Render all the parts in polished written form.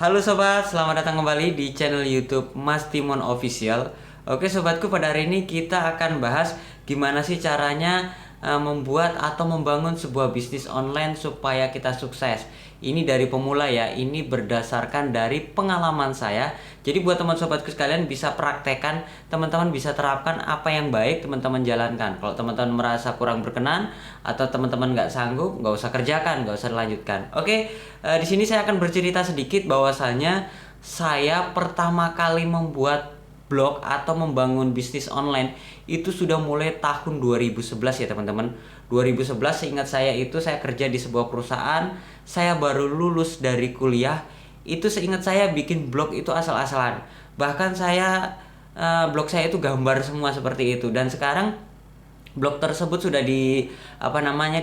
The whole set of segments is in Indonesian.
Halo sobat, selamat datang kembali di channel YouTube Mas Timon Official. Oke sobatku, pada hari ini kita akan bahas gimana sih caranya membuat atau membangun sebuah bisnis online supaya kita sukses. Ini dari pemula ya, ini berdasarkan dari pengalaman saya. Jadi buat teman sobatku sekalian bisa praktekkan, teman-teman bisa terapkan apa yang baik, teman-teman jalankan. Kalau teman-teman merasa kurang berkenan atau teman-teman nggak sanggup, nggak usah kerjakan, nggak usah dilanjutkan. Oke, di sini saya akan bercerita sedikit bahwasanya saya pertama kali membuat blog atau membangun bisnis online itu sudah mulai tahun 2011 ya teman-teman. 2011 seingat saya itu saya kerja di sebuah perusahaan, saya baru lulus dari kuliah. Itu seingat saya bikin blog itu asal-asalan. Bahkan blog saya itu gambar semua seperti itu, dan sekarang blog tersebut sudah di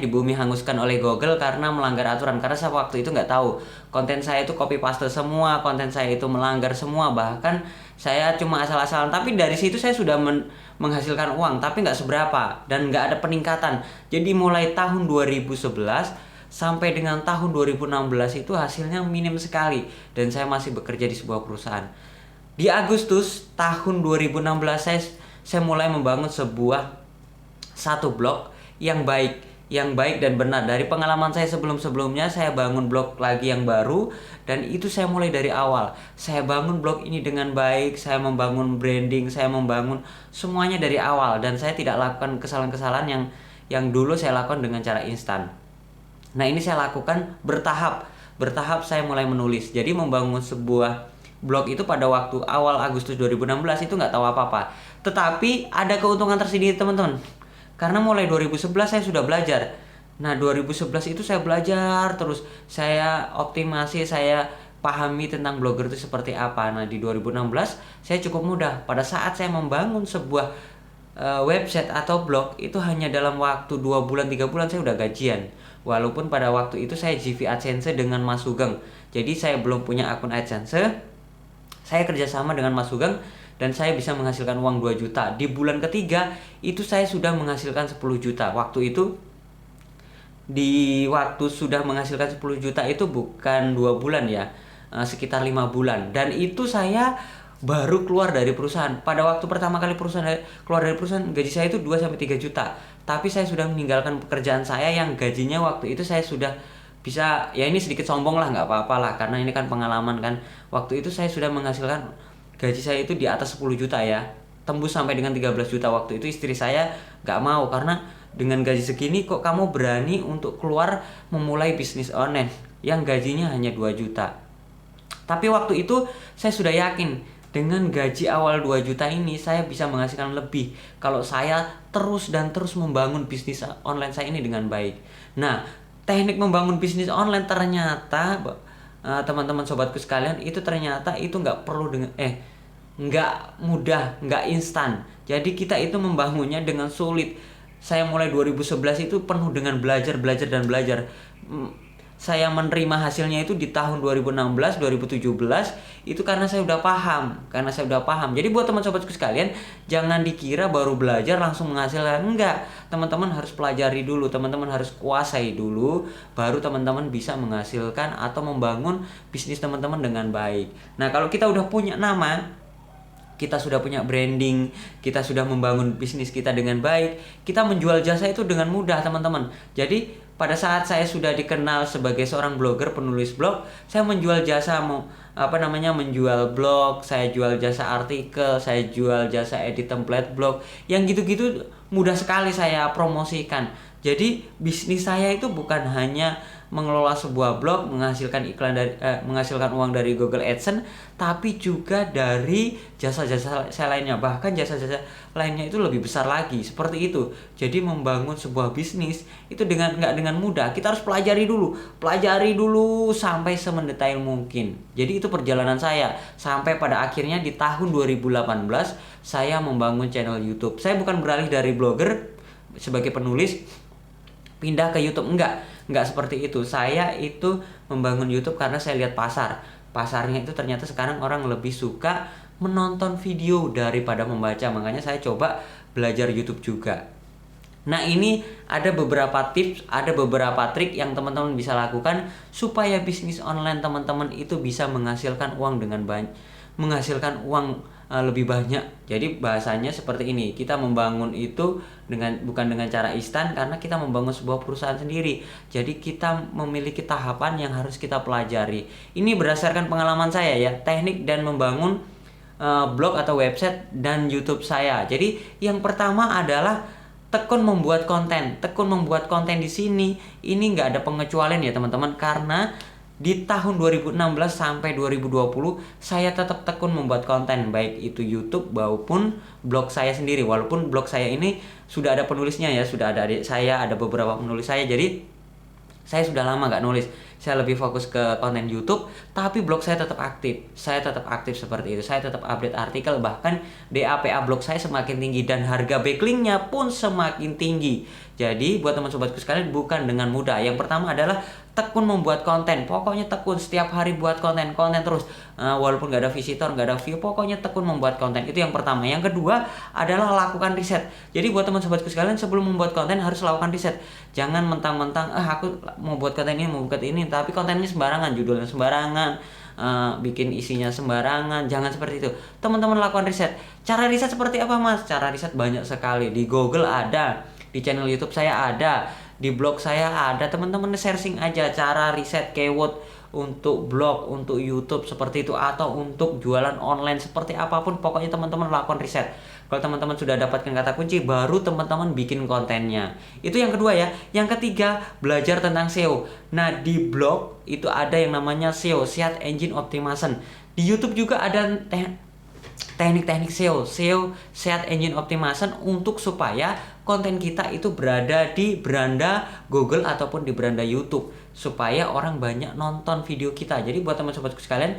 bumi hanguskan oleh Google karena melanggar aturan. Karena saya waktu itu nggak tahu konten saya itu copy paste semua, konten saya itu melanggar semua, bahkan saya cuma asal-asalan. Tapi dari situ saya sudah menghasilkan uang, tapi nggak seberapa dan nggak ada peningkatan. Jadi mulai tahun 2011 sampai dengan tahun 2016 itu hasilnya minim sekali, dan saya masih bekerja di sebuah perusahaan. Di Agustus tahun 2016 saya mulai membangun satu blog yang baik dan benar. Dari pengalaman saya sebelumnya, saya bangun blog lagi yang baru, dan itu saya mulai dari awal. Saya bangun blog ini dengan baik, saya membangun branding, saya membangun semuanya dari awal, dan saya tidak lakukan kesalahan-kesalahan yang dulu saya lakukan dengan cara instan. Nah, ini saya lakukan bertahap saya mulai menulis. Jadi membangun sebuah blog itu pada waktu awal Agustus 2016 itu nggak tahu apa-apa. Tetapi ada keuntungan tersendiri teman-teman. Karena mulai 2011 saya sudah belajar. Nah, 2011 itu saya belajar terus, saya optimasi, saya pahami tentang blogger itu seperti apa. Nah, di 2016 saya cukup mudah. Pada saat saya membangun sebuah website atau blog itu hanya dalam waktu 2 bulan 3 bulan saya udah gajian. Walaupun pada waktu itu saya GV AdSense dengan Mas Sugeng. Jadi saya belum punya akun AdSense. Saya kerjasama dengan Mas Sugeng dan saya bisa menghasilkan uang 2 juta. Di bulan ketiga itu saya sudah menghasilkan 10 juta. Waktu itu sudah menghasilkan 10 juta itu bukan 2 bulan ya, sekitar 5 bulan. Dan itu saya baru keluar dari perusahaan. Pada waktu pertama kali keluar dari perusahaan, gaji saya itu 2 sampai 3 juta. Tapi saya sudah meninggalkan pekerjaan saya yang gajinya waktu itu saya sudah bisa, ya ini sedikit sombong lah, nggak apa-apa lah, karena ini kan pengalaman kan. Waktu itu saya sudah menghasilkan, gaji saya itu di atas 10 juta ya, tembus sampai dengan 13 juta. Waktu itu istri saya nggak mau, karena dengan gaji segini kok kamu berani untuk keluar memulai bisnis online yang gajinya hanya 2 juta. Tapi waktu itu saya sudah yakin dengan gaji awal 2 juta ini saya bisa menghasilkan lebih kalau saya terus membangun bisnis online saya ini dengan baik. Nah, teknik membangun bisnis online ternyata teman-teman sobatku sekalian, itu ternyata itu nggak mudah, nggak instan. Jadi kita itu membangunnya dengan sulit. Saya mulai 2011 itu penuh dengan belajar. Saya menerima hasilnya itu di tahun 2016, 2017 itu karena saya udah paham. Jadi buat teman sobatku sekalian, jangan dikira baru belajar langsung menghasilkan. Enggak, teman-teman harus pelajari dulu, teman-teman harus kuasai dulu, baru teman-teman bisa menghasilkan atau membangun bisnis teman-teman dengan baik. Nah, kalau kita udah punya nama, kita sudah punya branding, kita sudah membangun bisnis kita dengan baik, kita menjual jasa itu dengan mudah teman-teman. Jadi pada saat saya sudah dikenal sebagai seorang blogger, penulis blog, saya menjual jasa menjual blog, saya jual jasa artikel, saya jual jasa edit template blog, yang gitu-gitu mudah sekali saya promosikan. Jadi bisnis saya itu bukan hanya mengelola sebuah blog, menghasilkan uang dari Google AdSense, tapi juga dari jasa-jasa saya lainnya. Bahkan jasa-jasa lainnya itu lebih besar lagi, seperti itu. Jadi membangun sebuah bisnis itu nggak dengan mudah. Kita harus pelajari dulu sampai semendetail mungkin. Jadi itu perjalanan saya sampai pada akhirnya di tahun 2018 saya membangun channel YouTube. Saya bukan beralih dari blogger sebagai penulis pindah ke YouTube, enggak seperti itu. Saya itu membangun YouTube karena saya lihat pasarnya itu ternyata sekarang orang lebih suka menonton video daripada membaca. Makanya saya coba belajar YouTube juga. Nah, ini ada beberapa tips, ada beberapa trik yang teman-teman bisa lakukan supaya bisnis online teman-teman itu bisa menghasilkan uang dengan banyak, menghasilkan uang lebih banyak. Jadi bahasanya seperti ini, kita membangun itu bukan dengan cara instan, karena kita membangun sebuah perusahaan sendiri. Jadi kita memiliki tahapan yang harus kita pelajari. Ini berdasarkan pengalaman saya ya, teknik dan membangun blog atau website dan YouTube saya. Jadi yang pertama adalah tekun membuat konten di sini. Ini nggak ada pengecualian ya teman-teman, karena di tahun 2016 sampai 2020 saya tetap tekun membuat konten, baik itu YouTube maupun blog saya sendiri. Walaupun blog saya ini sudah ada penulisnya ya, sudah ada adik saya, ada beberapa penulis saya. Jadi saya sudah lama nggak nulis, saya lebih fokus ke konten YouTube, tapi blog saya tetap aktif. Saya tetap aktif seperti itu, saya tetap update artikel, bahkan DAPA blog saya semakin tinggi dan harga backlinknya pun semakin tinggi. Jadi buat teman sobatku sekalian, bukan dengan mudah. Yang pertama adalah tekun membuat konten. Pokoknya tekun, setiap hari buat konten terus. Walaupun gak ada visitor, gak ada view, pokoknya tekun membuat konten. Itu yang pertama. Yang kedua adalah lakukan riset. Jadi buat teman sobatku sekalian, sebelum membuat konten harus lakukan riset. Jangan mentang-mentang aku mau buat konten ini, mau buat ini, tapi kontennya sembarangan, judulnya sembarangan, bikin isinya sembarangan. Jangan seperti itu. Teman-teman lakukan riset. Cara riset seperti apa, Mas? Cara riset banyak sekali. Di Google ada, di channel YouTube saya ada, di blog saya ada. Teman-teman searching aja cara riset keyword untuk blog, untuk YouTube seperti itu, atau untuk jualan online seperti apapun, pokoknya teman-teman lakukan riset. Kalau teman-teman sudah dapatkan kata kunci, baru teman-teman bikin kontennya. Itu yang kedua ya. Yang ketiga, belajar tentang SEO. Nah, di blog itu ada yang namanya SEO, Search Engine Optimization. Di YouTube juga ada teknik-teknik SEO, Search Engine Optimization, untuk supaya konten kita itu berada di beranda Google ataupun di beranda YouTube, supaya orang banyak nonton video kita. Jadi buat teman-temanku sekalian,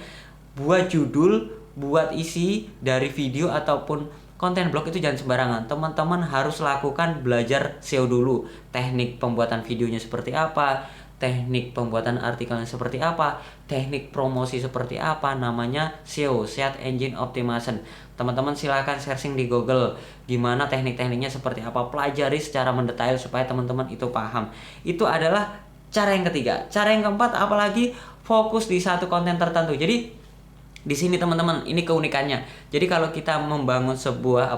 buat judul, buat isi dari video ataupun konten blog itu jangan sembarangan. Teman-teman harus lakukan belajar SEO dulu. Teknik pembuatan videonya seperti apa, teknik pembuatan artikelnya seperti apa, teknik promosi seperti apa, namanya SEO, Search Engine Optimization. Teman-teman silakan searching di Google gimana teknik-tekniknya seperti apa, pelajari secara mendetail supaya teman-teman itu paham. Itu adalah cara yang ketiga. Cara yang keempat, apalagi fokus di satu konten tertentu. Jadi di sini teman-teman, ini keunikannya. Jadi kalau kita membangun sebuah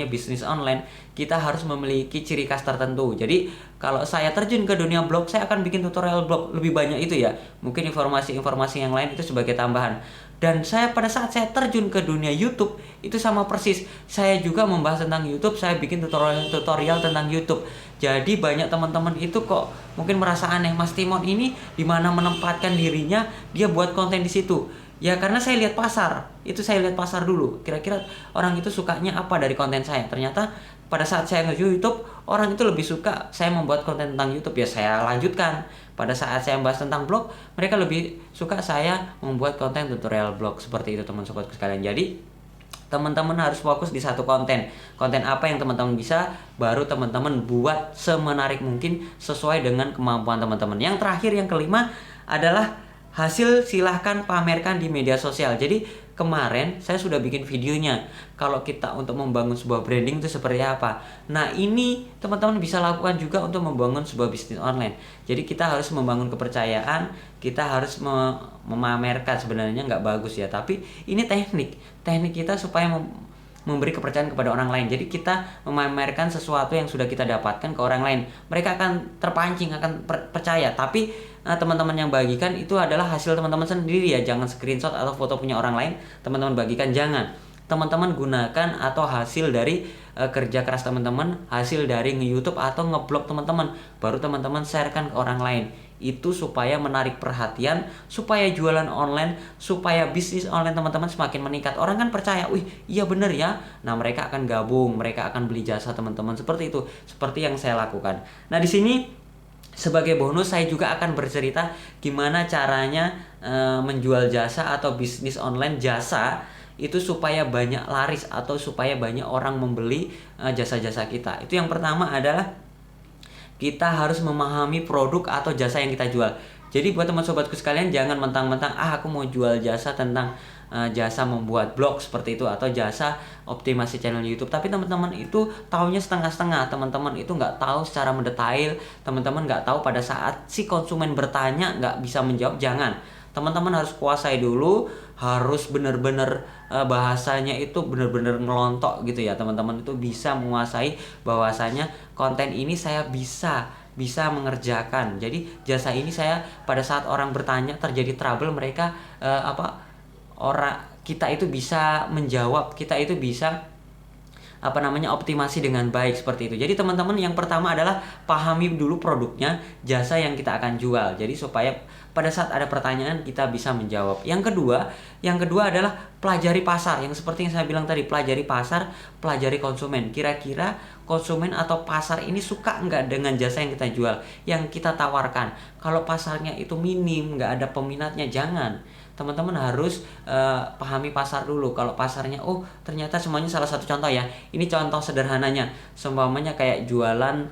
bisnis online, kita harus memiliki ciri khas tertentu. Jadi kalau saya terjun ke dunia blog, saya akan bikin tutorial blog lebih banyak itu ya. Mungkin informasi-informasi yang lain itu sebagai tambahan. Dan pada saat saya terjun ke dunia YouTube, itu sama persis. Saya juga membahas tentang YouTube, saya bikin tutorial tentang YouTube. Jadi banyak teman-teman itu kok mungkin merasa aneh, Mas Timon ini di mana menempatkan dirinya, dia buat konten di situ. Ya karena saya lihat pasar, itu saya lihat pasar dulu. Kira-kira orang itu sukanya apa dari konten saya. Ternyata pada saat saya nge-YouTube, orang itu lebih suka saya membuat konten tentang YouTube, ya saya lanjutkan. Pada saat saya membahas tentang blog, mereka lebih suka saya membuat konten tutorial blog. Seperti itu teman sobatku sekalian. Jadi teman-teman harus fokus di satu konten. Konten apa yang teman-teman bisa, baru teman-teman buat semenarik mungkin sesuai dengan kemampuan teman-teman. Yang terakhir, yang kelima adalah hasil silahkan pamerkan di media sosial. Jadi kemarin saya sudah bikin videonya, kalau kita untuk membangun sebuah branding itu seperti apa. Nah ini teman-teman bisa lakukan juga untuk membangun sebuah bisnis online. Jadi kita harus membangun kepercayaan, kita harus memamerkan. Sebenarnya nggak bagus ya, tapi ini teknik kita supaya memberi kepercayaan kepada orang lain. Jadi kita memamerkan sesuatu yang sudah kita dapatkan ke orang lain. Mereka akan terpancing, akan percaya. Tapi teman-teman yang bagikan itu adalah hasil teman-teman sendiri ya. Jangan screenshot atau foto punya orang lain teman-teman bagikan, jangan. Teman-teman gunakan atau hasil dari kerja keras teman-teman, hasil dari nge-YouTube atau nge-blog teman-teman, baru teman-teman sharekan ke orang lain. Itu supaya menarik perhatian, supaya jualan online, supaya bisnis online teman-teman semakin meningkat. Orang kan percaya, wih iya bener ya. Nah mereka akan gabung, mereka akan beli jasa teman-teman. Seperti itu, seperti yang saya lakukan. Nah di sini sebagai bonus saya juga akan bercerita gimana caranya menjual jasa atau bisnis online jasa itu supaya banyak laris atau supaya banyak orang membeli jasa-jasa kita. Itu yang pertama adalah kita harus memahami produk atau jasa yang kita jual. Jadi buat teman sobatku sekalian, jangan mentang-mentang aku mau jual jasa tentang jasa membuat blog seperti itu atau jasa optimasi channel YouTube, tapi teman-teman itu taunya setengah-setengah. Teman-teman itu nggak tahu secara mendetail, teman-teman nggak tahu pada saat si konsumen bertanya nggak bisa menjawab. Jangan, teman-teman harus kuasai dulu, harus benar-benar bahasanya itu benar-benar ngelontok gitu ya. Teman-teman itu bisa menguasai bahwasanya konten ini saya bisa mengerjakan. Jadi jasa ini saya pada saat orang bertanya terjadi trouble, mereka orang kita itu bisa menjawab, kita itu bisa optimasi dengan baik seperti itu. Jadi teman-teman, yang pertama adalah pahami dulu produknya, jasa yang kita akan jual. Jadi supaya pada saat ada pertanyaan kita bisa menjawab. Yang kedua adalah pelajari pasar. Yang seperti yang saya bilang tadi, pelajari pasar, pelajari konsumen. Kira-kira konsumen atau pasar ini suka nggak dengan jasa yang kita jual, yang kita tawarkan. Kalau pasarnya itu minim, nggak ada peminatnya, jangan. Teman-teman harus pahami pasar dulu. Kalau pasarnya ternyata semuanya, salah satu contoh ya, ini contoh sederhananya, seumpamanya kayak jualan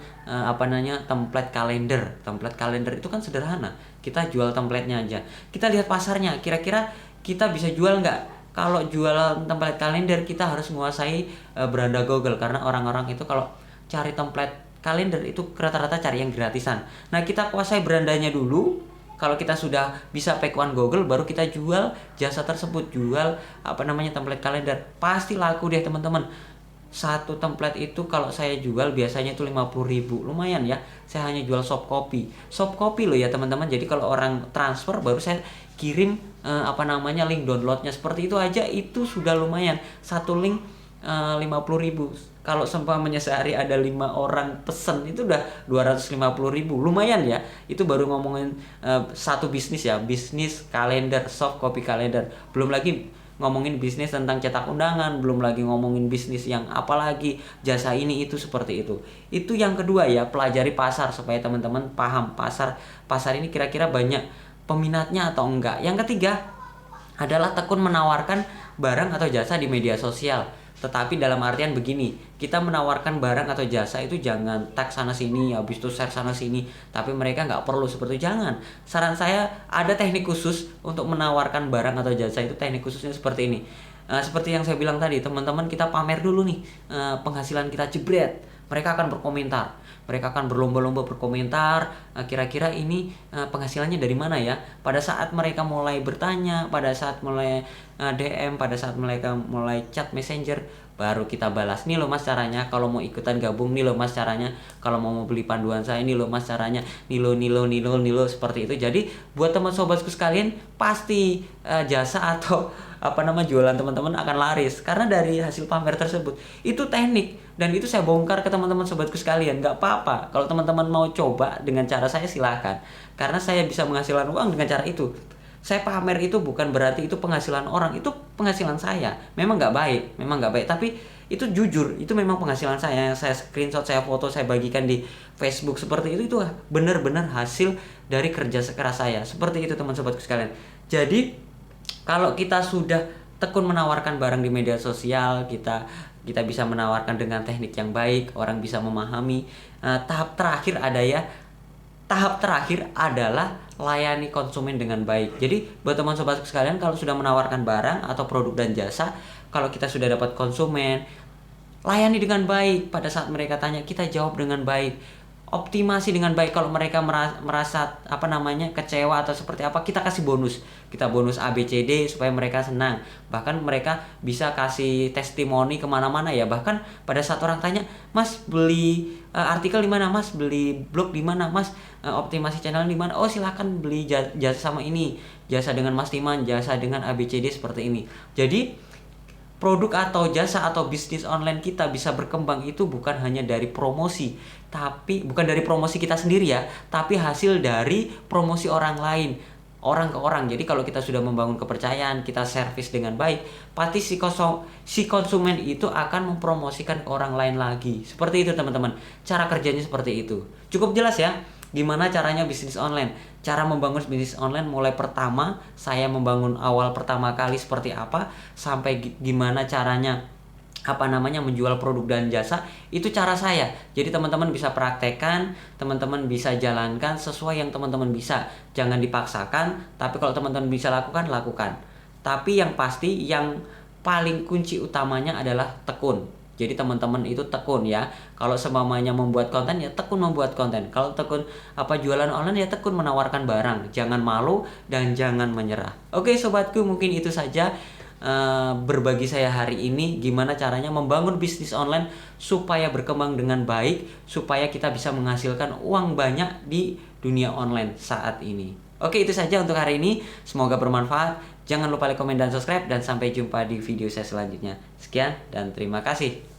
template kalender itu kan sederhana, kita jual templatenya aja, kita lihat pasarnya, kira-kira kita bisa jual nggak. Kalau jualan template kalender, kita harus menguasai beranda Google, karena orang-orang itu kalau cari template kalender itu rata-rata cari yang gratisan. Nah, kita kuasai berandanya dulu. Kalau kita sudah bisa pack one Google, baru kita jual jasa tersebut, jual template kalender. Pasti laku deh teman-teman. Satu template itu kalau saya jual biasanya itu 50.000. Lumayan ya. Saya hanya jual soft copy. Soft copy loh ya teman-teman. Jadi kalau orang transfer, baru saya kirim link downloadnya. Seperti itu aja itu sudah lumayan. Satu link 50.000. Kalau seumpamanya sehari ada 5 orang pesen, itu udah 250.000. Lumayan ya. Itu baru ngomongin satu bisnis ya, bisnis kalender, soft copy kalender. Belum lagi ngomongin bisnis tentang cetak undangan, belum lagi ngomongin bisnis yang apalagi jasa ini itu seperti itu. Itu yang kedua ya, pelajari pasar supaya teman-teman paham pasar ini kira-kira banyak peminatnya atau enggak. Yang ketiga adalah tekun menawarkan barang atau jasa di media sosial. Tetapi dalam artian begini, kita menawarkan barang atau jasa itu jangan tag sana sini, habis itu share sana sini, tapi mereka nggak perlu seperti itu, jangan. Saran saya, ada teknik khusus untuk menawarkan barang atau jasa itu, teknik khususnya seperti ini. Seperti yang saya bilang tadi, teman-teman, kita pamer dulu nih penghasilan kita, jebret, mereka akan berkomentar. Mereka akan berlomba-lomba berkomentar, kira-kira ini penghasilannya dari mana ya. Pada saat mereka mulai bertanya, pada saat mulai DM, pada saat mereka mulai chat messenger, baru kita balas, nih loh mas caranya, kalau mau ikutan gabung, nih loh mas caranya, kalau mau beli panduan saya, nih loh mas caranya, nilo, seperti itu. Jadi buat teman sobatku sekalian, pasti jasa atau jualan teman-teman akan laris karena dari hasil pamer tersebut. Itu teknik, dan itu saya bongkar ke teman-teman sobatku sekalian. Nggak apa-apa kalau teman-teman mau coba dengan cara saya, silahkan, karena saya bisa menghasilkan uang dengan cara itu. Saya pamer itu bukan berarti itu penghasilan orang, itu penghasilan saya. Memang nggak baik, tapi itu jujur, itu memang penghasilan saya. Saya screenshot, saya foto, saya bagikan di Facebook seperti itu benar-benar hasil dari kerja keras saya. Seperti itu teman sobatku sekalian. Jadi kalau kita sudah tekun menawarkan barang di media sosial, kita bisa menawarkan dengan teknik yang baik, orang bisa memahami. Tahap terakhir adalah layani konsumen dengan baik. Jadi buat teman sobat sekalian, kalau sudah menawarkan barang atau produk dan jasa, kalau kita sudah dapat konsumen, layani dengan baik. Pada saat mereka tanya, kita jawab dengan baik. Optimasi dengan baik. Kalau mereka merasa kecewa atau seperti apa, kita kasih bonus. Kita bonus ABCD supaya mereka senang. Bahkan mereka bisa kasih testimoni kemana-mana ya. Bahkan pada saat orang tanya, mas beli artikel di mana, mas beli blog di mana, mas optimasi channel di mana, oh silakan beli jasa sama ini, jasa dengan Mas Timan, jasa dengan ABCD seperti ini. Jadi produk atau jasa atau bisnis online kita bisa berkembang itu bukan hanya dari promosi, tapi bukan dari promosi kita sendiri ya, tapi hasil dari promosi orang lain, orang ke orang. Jadi kalau kita sudah membangun kepercayaan, kita servis dengan baik, pasti si konsumen itu akan mempromosikan ke orang lain lagi. Seperti itu teman-teman, cara kerjanya seperti itu. Cukup jelas ya gimana caranya bisnis online. Cara membangun bisnis online mulai pertama, saya membangun awal pertama kali seperti apa, sampai gimana caranya menjual produk dan jasa. Itu cara saya. Jadi teman-teman bisa praktekkan, teman-teman bisa jalankan sesuai yang teman-teman bisa. Jangan dipaksakan, tapi kalau teman-teman bisa lakukan, lakukan. Tapi yang pasti yang paling kunci utamanya adalah tekun. Jadi teman-teman itu tekun ya. Kalau semuanya membuat konten ya tekun membuat konten. Kalau tekun jualan online ya tekun menawarkan barang. Jangan malu dan jangan menyerah. Oke sobatku, mungkin itu saja berbagi saya hari ini gimana caranya membangun bisnis online supaya berkembang dengan baik, supaya kita bisa menghasilkan uang banyak di dunia online saat ini. Oke, itu saja untuk hari ini. Semoga bermanfaat. Jangan lupa like, komen, dan subscribe. Dan sampai jumpa di video saya selanjutnya. Sekian dan terima kasih.